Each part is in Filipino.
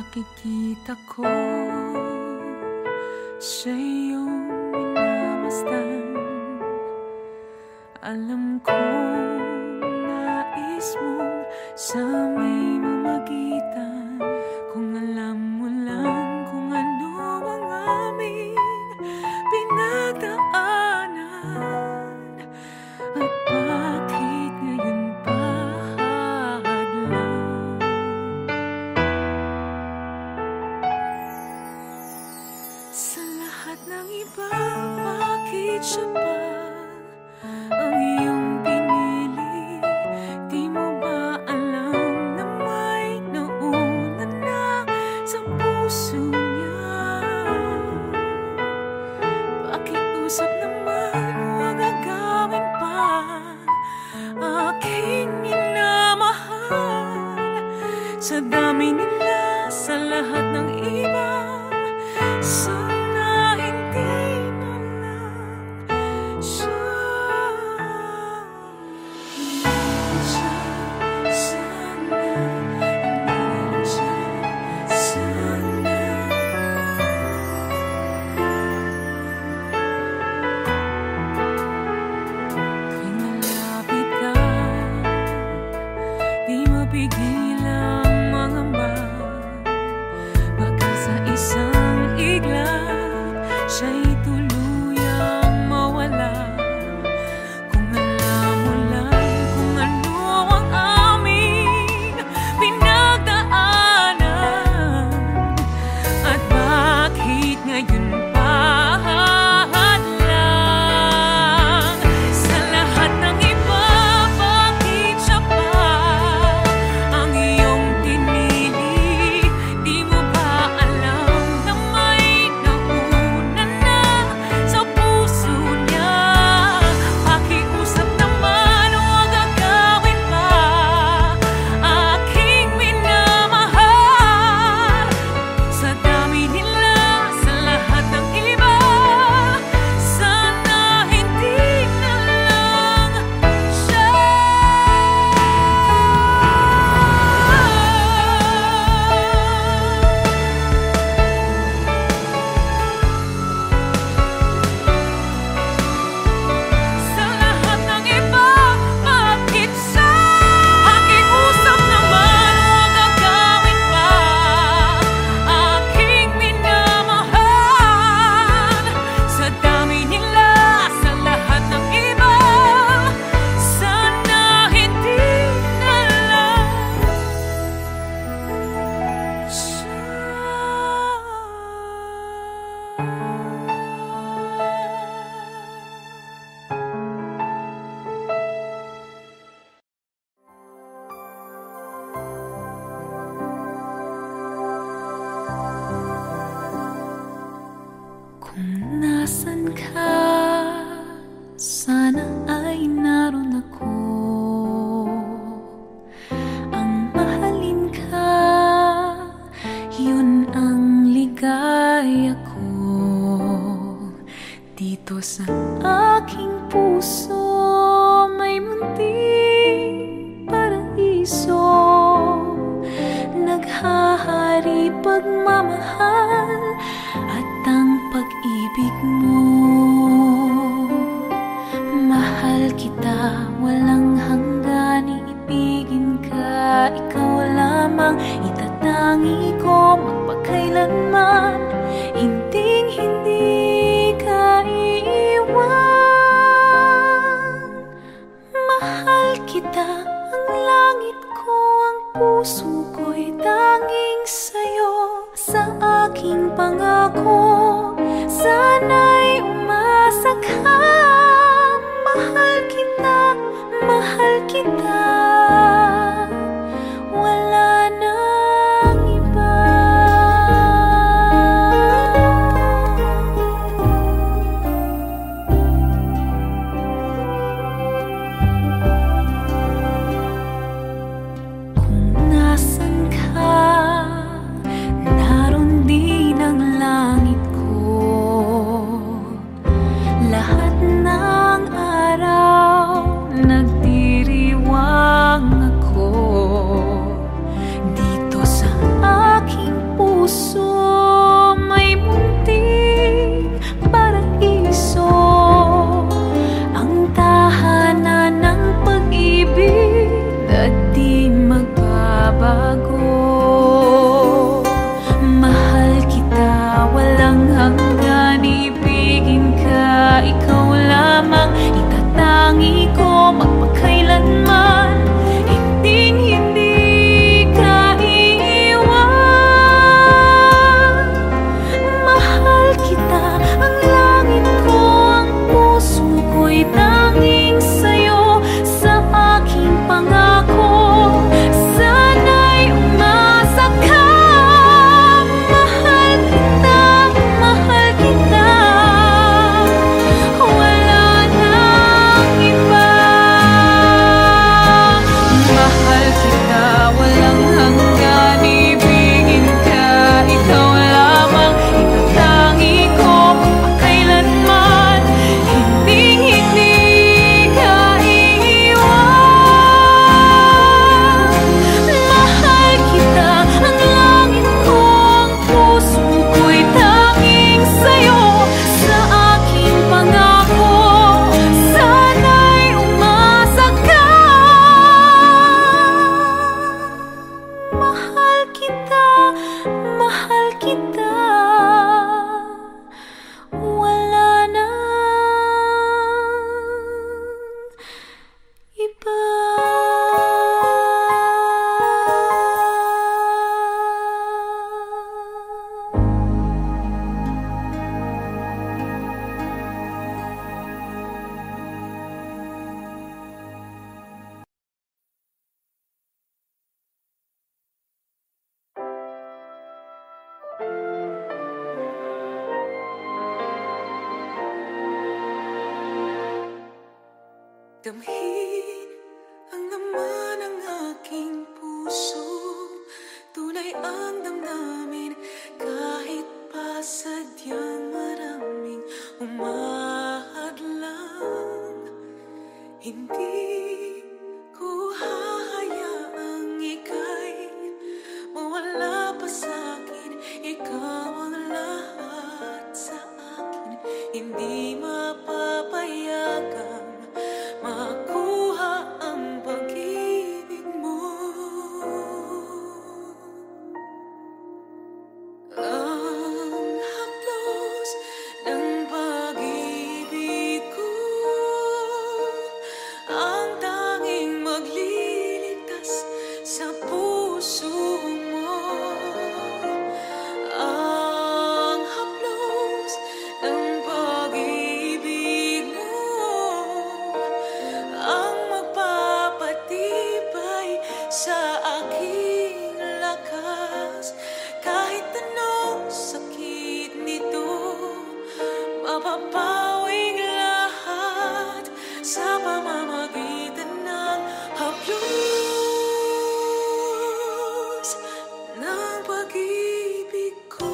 nakikita ko sa iyong minamasdan. Alam kong nais mong sa may mamagitan. Kung alam mo lang kung ano ang aming pinagdaanan, at bakit ngayon pa hadlang. Sa lahat ng iba, bakit siya pa ang iyong pinili? Di mo ba alam na may nauna na sa puso niya? Pakiusap naman, huwag agawin pa aking minamahal. Sa dami nila, sa lahat ng iba, sana hindi na lang siya. Sana hindi siya. Sana tuwing malapit ka, di mapigil ang mangamba. Baka sa isang iglap, siya'y tuluyang mawala. Kung alam mo lang kung ano ang aming pinagdaanan, at bakit ngayon pa hadlang. Sa lahat ng iba, bakit siya pa ang iyong pinili? Di mo ba alam na may nauna na sa puso niya? Pakiusap naman, huwag agawin pa aking minamahal. Sa dami nila, sa lahat ng iba, sana hindi na lang siya. Sa lahat ng iba, bakit siya? Pakiusap naman, huwag agawin pa aking minamahal. Sa dami nila, sa lahat ng iba, sana hindi na lang siya. Kung nasan ka, sana ay naroon ako. Ang mahalin ka, yun ang ligaya ko. Dito sa aking puso, may munting paraiso. Naghahari pagmamahal at ang pag-ibig mo. Mahal kita, walang hanggan, iibigin ka. Ikaw lamang itatangi ko magpakailanman. Hinding-hindi ka iiwan. Mahal kita, ang langit ko, ang puso ko'y tanging sa'yo. Sa aking pangako, sana'y umasa ka. Mahal kita, mahal kita. Wala nang iba. Damhin ang laman ng aking puso, tunay ang damdamin kahit pa sadyang maraming umahadlang. Hindi ko hahayaang ika'y mawala pa sa'kin, ikaw ang lahat sa akin. Hindi mapapayagang makuha ang pag-ibig mo. Ang haplos ng pag-ibig ko, ang tanging magliligtas sa puso mo. Ang haplos ng pag-ibig mo, ang magpapatibay sa aking lakas. Kahit anong sakit nito, mapapawing lahat sa pamamagitan ng haplos ng pag-ibig ko.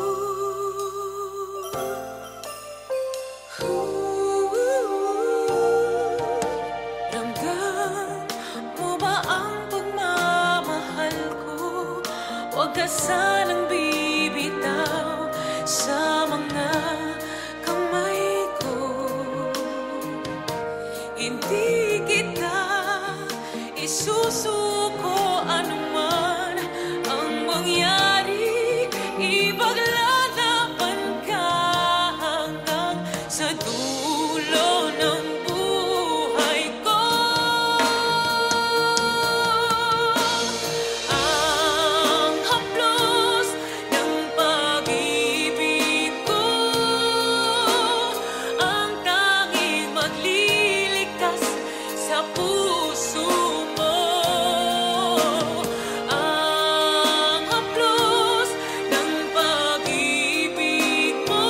Ramdam mo ba ang pagmamahal ko? Huwag ka sanang bibitaw sa mga kamay ko. Hindi kita isusuko anuman ang mangyari. Ipaglalaban ka hanggang sa dulo ng buhay ko. Ang haplos ng pag-ibig ko, ang tanging magliligtas sa puso mo. Ang haplos ng pag-ibig mo,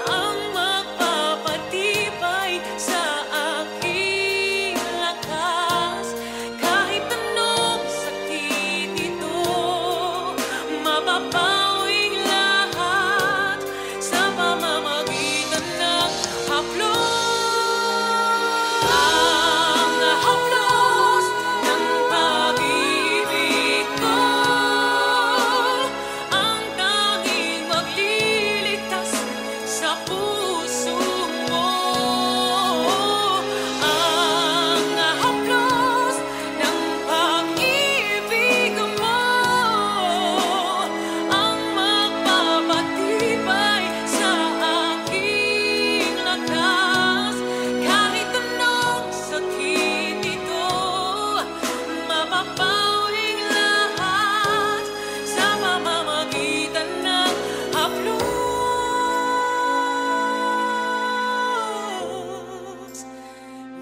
ang magpapatibay sa aking lakas. Kahit anong sakit ito, mapapawing lahat sa pamamagitan ng haplos. Ang haplos ng pag-ibig ko, ang tanging magliligtas sa puso mo. Ang haplos ng pag-ibig mo, ang magpapatibay sa aking lakas. Kahit anong sakit ito, mapapawing lahat sa pamamagitan ng haplos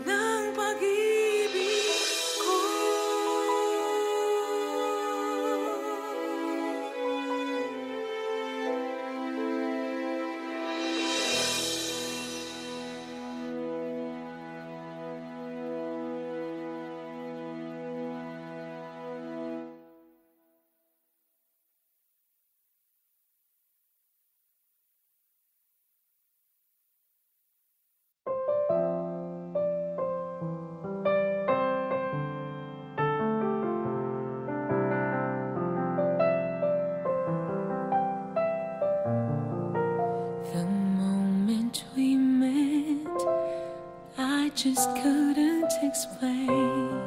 ng pag-ibig ko. The moment we met, I just couldn't explain.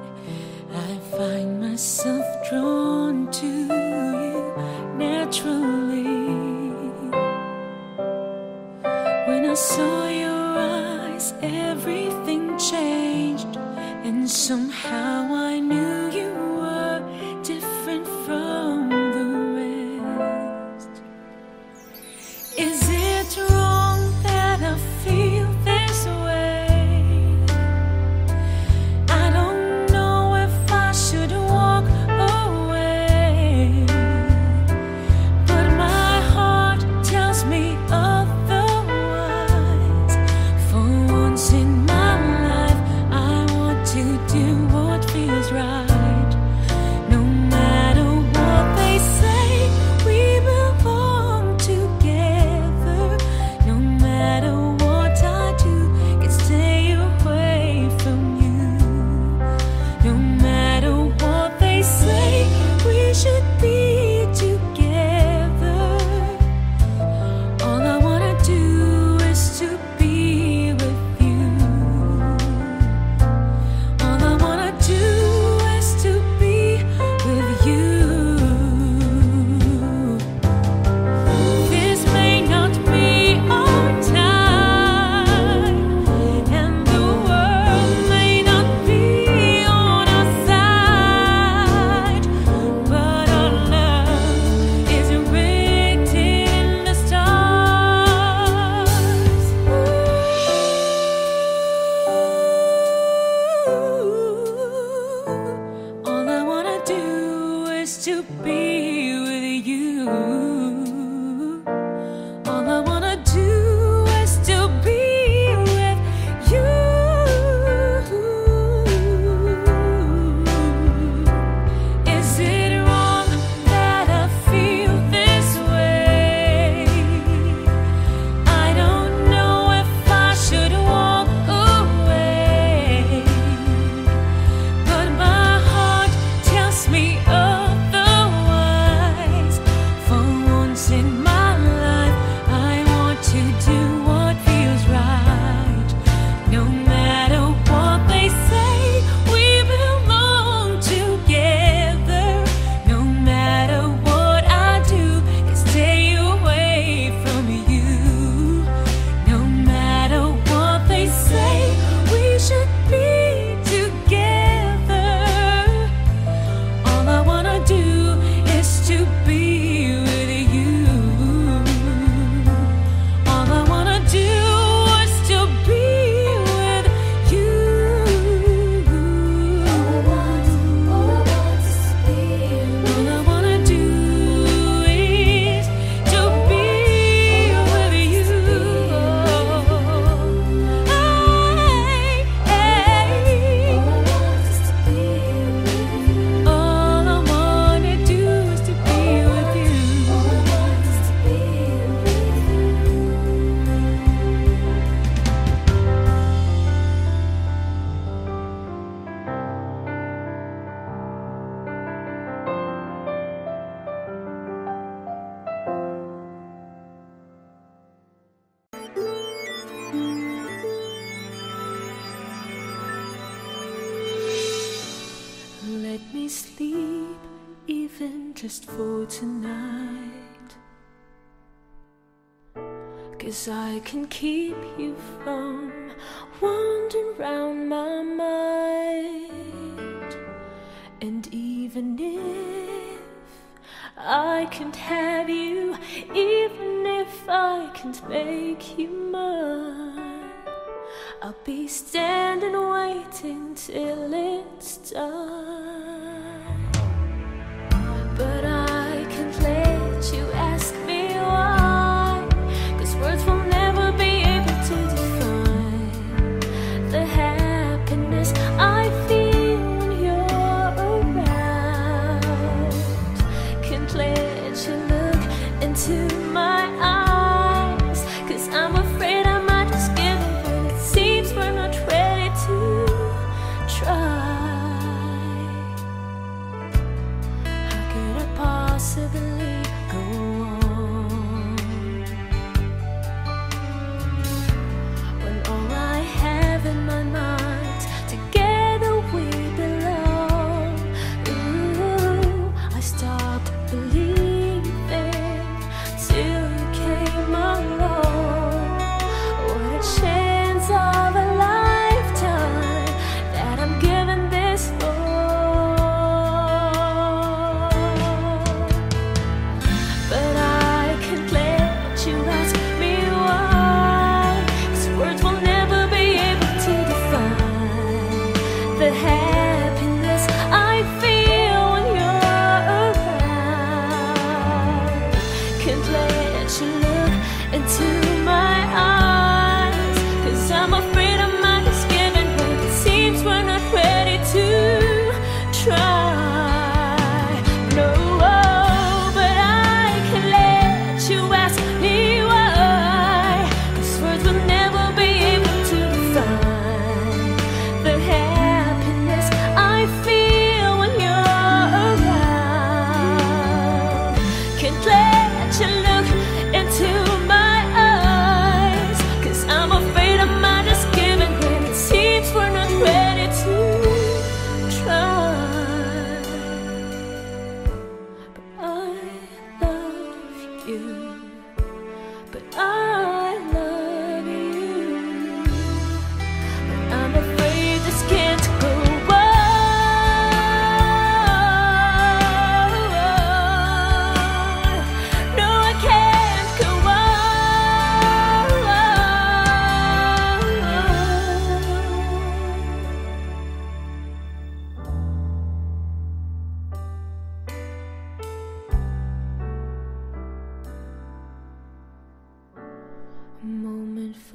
I find myself drawn to you naturally. When I saw your eyes, everything changed, and somehow I knew you were different from the rest. Is it wrong that I feel this way? I don't know if I should walk away, should be together. All I wanna do is to be with you. All I wanna do is to be with you. This may not be our time, and the world may not be on our side, but our love is written in the stars. All I wanna do is to be with you. All I wanna do is to be with you. Is it wrong that I feel this way? I don't know if I should walk away, but my heart tells me otherwise. For once in my life, I want to do what feels right. No matter what they say, we belong together. No matter what I do, can stay away from you. No matter what they say, we should be together. All I wanna do is to be with you. All I wanna do is to be with you. All I wanna do is to be with you. All I wanna do is to be with you. Let me sleep, even just for tonight, 'cause I can keep you from wandering round my mind. And even if I can't have you, even if I can't make you mine, I'll be standing waiting till it's done. But I can't let you ask me why, 'cause words will never be able to define the happiness I feel when you're around. Can't let you look into my eyes, 'cause I'm afraid I might just give up when it seems we're not ready to try.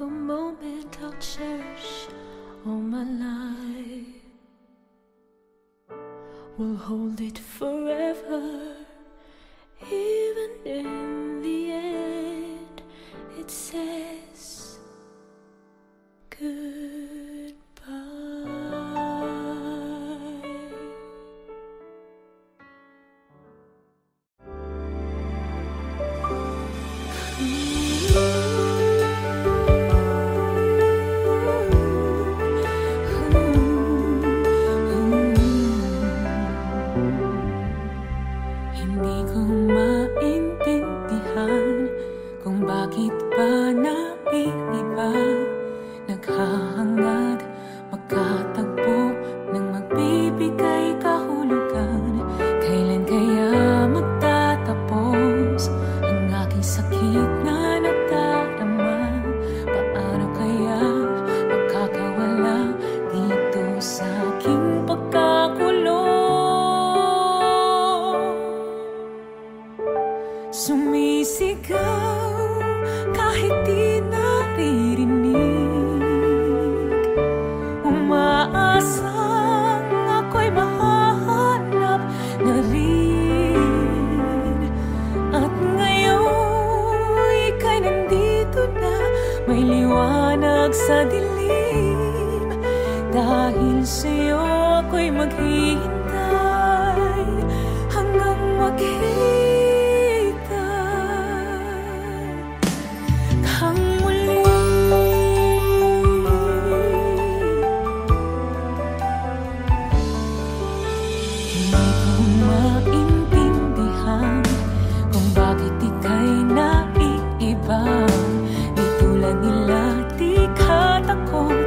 a moment I'll cherish all my life. We'll hold it forever, even in the end. It says goodbye. Hindi ko maintindihan kung bakit ba naiiba, naghahangad magkatagpo ng magbibigay kahulugan. Kailan kaya magtatapos ang aking sakit na nadarama? Paano kaya makakawala dito sa aking pagkakulong? Sumisigaw kahit di naririnig, umaasang ako'y mahahanap na rin. At ngayon ika'y nandito na, may liwanag sa dilim. Dahil sa'yo ako'y maghihintay hanggang maghihintay kang muli. Hindi ko maintindihan kung bakit ika'y naiiba. Di tulad nila, di ka takot,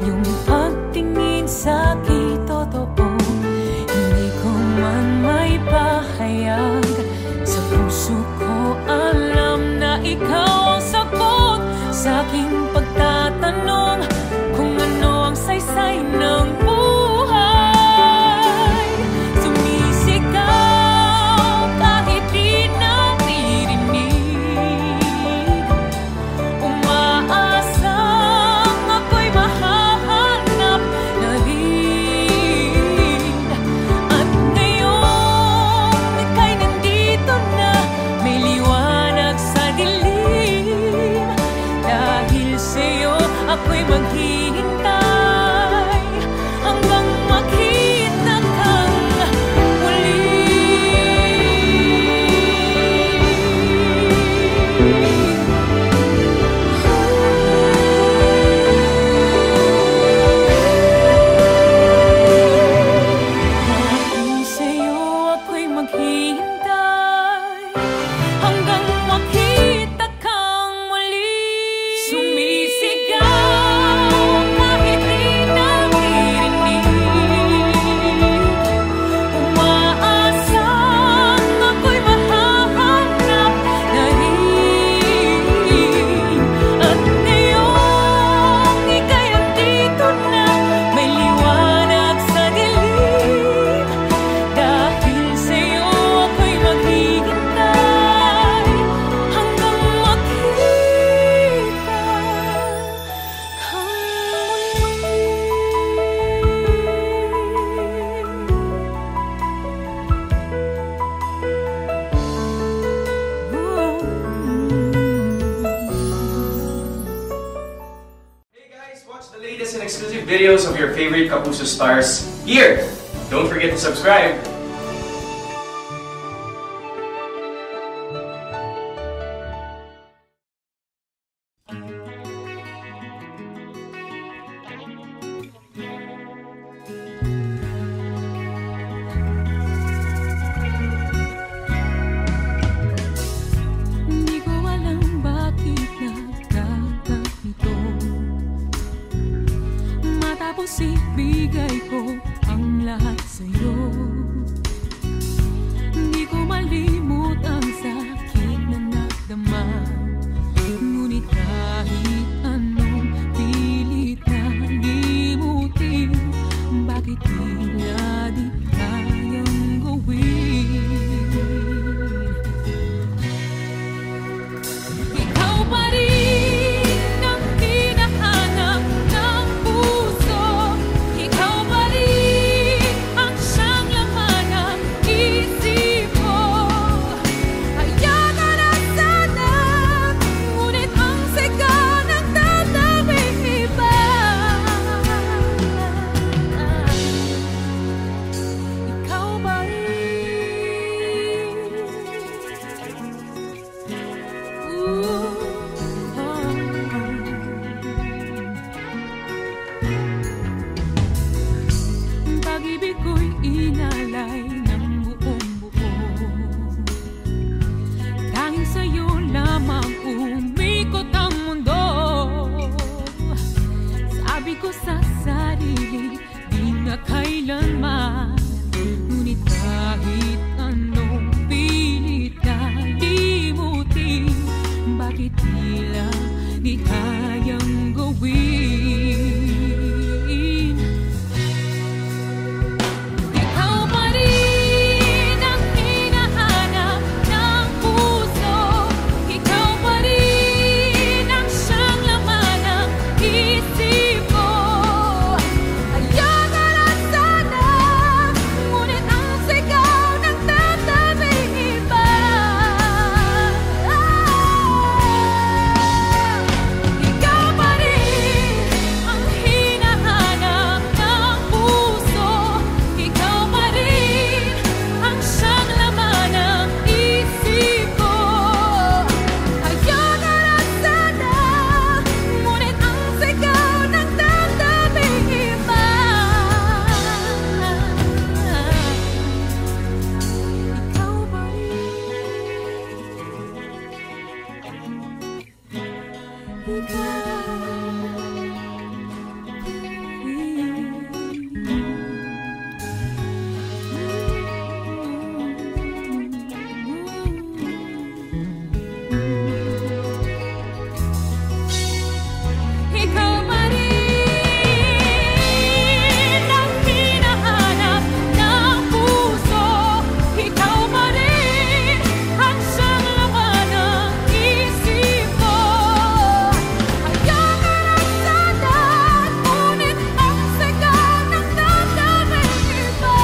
yung pagtingin sa'kin totoo. Hindi ko man may pahayag, sa puso ko alam na ikaw ang sagot sa aking pagtatanong kung ano ang saysay ng buhay. Sumisigaw kahit di naririnig, umaasang ako'y mahahanap na rin. At ngayon ika'y nandito na, may liwanag sa dilim. Dahil sa'yo ako'y maghihintay hanggang makita kang muli. Dahil sa'yo ako'y maghihintay hanggang makita kang muli. Sumisigaw kahit di naririnig, umaasang ako'y mahahanap na rin. At ngayon ika'y nandito na, may liwanag sa dilim. Dahil sa'yo ako'y maghihintay hanggang makita kang Hey guys, watch the latest and exclusive videos of your favorite Kapuso stars here. Don't forget to subscribe. Hindi ko alam bakit nagkaganito, matapos ibigay ko ang lahat sa'yo. kailanman. Ngunit kahit anong pilit na limutin, bakit tila di kayang gawin? Ikaw pa rin ang hinahanap ng puso. Ikaw pa rin ang siyang laman ng isip ko. Ayaw ka na sana, ngunit ang sigaw ng damdamin iba. Ikaw pa rin ang hinahanap ng puso. Ikaw pa rin ang siyang laman ng isip ko. Ayaw ka na sana, ngunit ang sigaw ng damdamin iba. Ikaw pa Ikaw pa rin ang hinahanap ng puso. Ikaw pa rin ang siyang laman ng isip ko. Ayaw ka na sana, ngunit ang sigaw ng damdamin iba.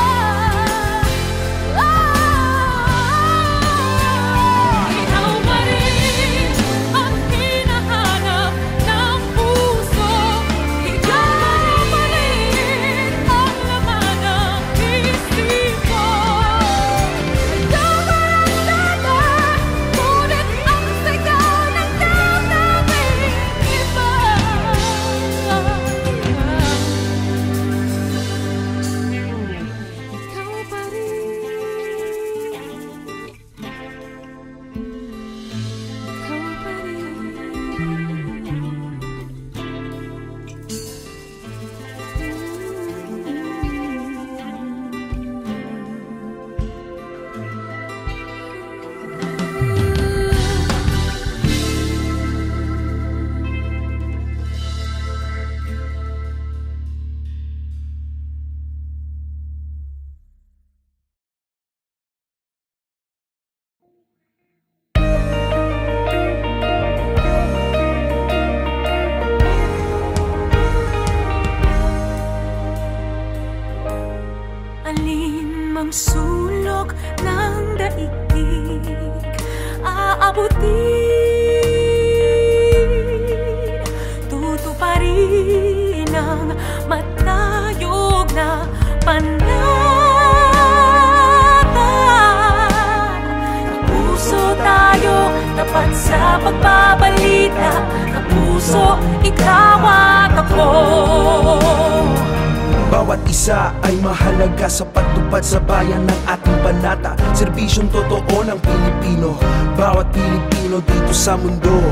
Ikaw pa rin ang hinahanap ng puso. Ikaw pa rin ang laman ng isip ko. Ayaw ka na sana, ngunit ang sigaw ng damdamin iba. Ikaw pa rin. Ikaw pa alin mang sulok ng daigdig aabutin, tutuparin ang matayog na panata. Kapuso tayo, tapat sa pagbabalita. Kapuso, ikaw at ako. Bawat isa ay mahalaga sa pagtupad sa bayan ng ating banata. Serbisyong totoo ng Pilipino, bawat Pilipino dito sa mundo.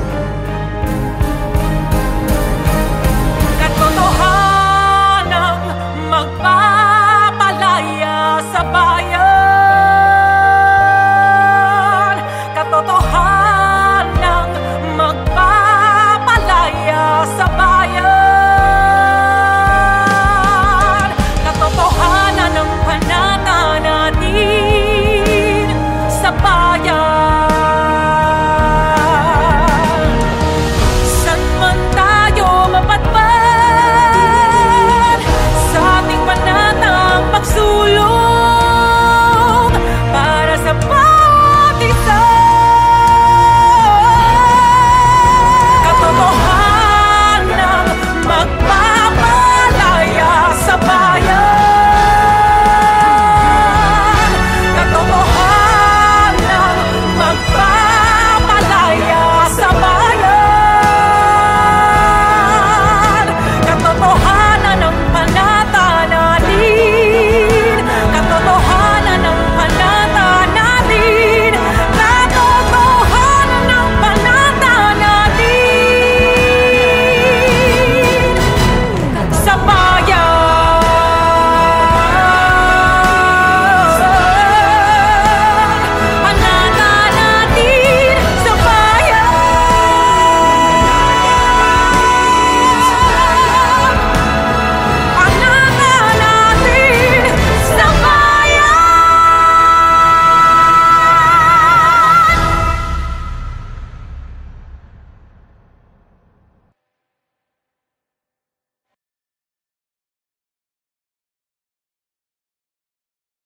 Katotohanang magpapalaya sa bayan.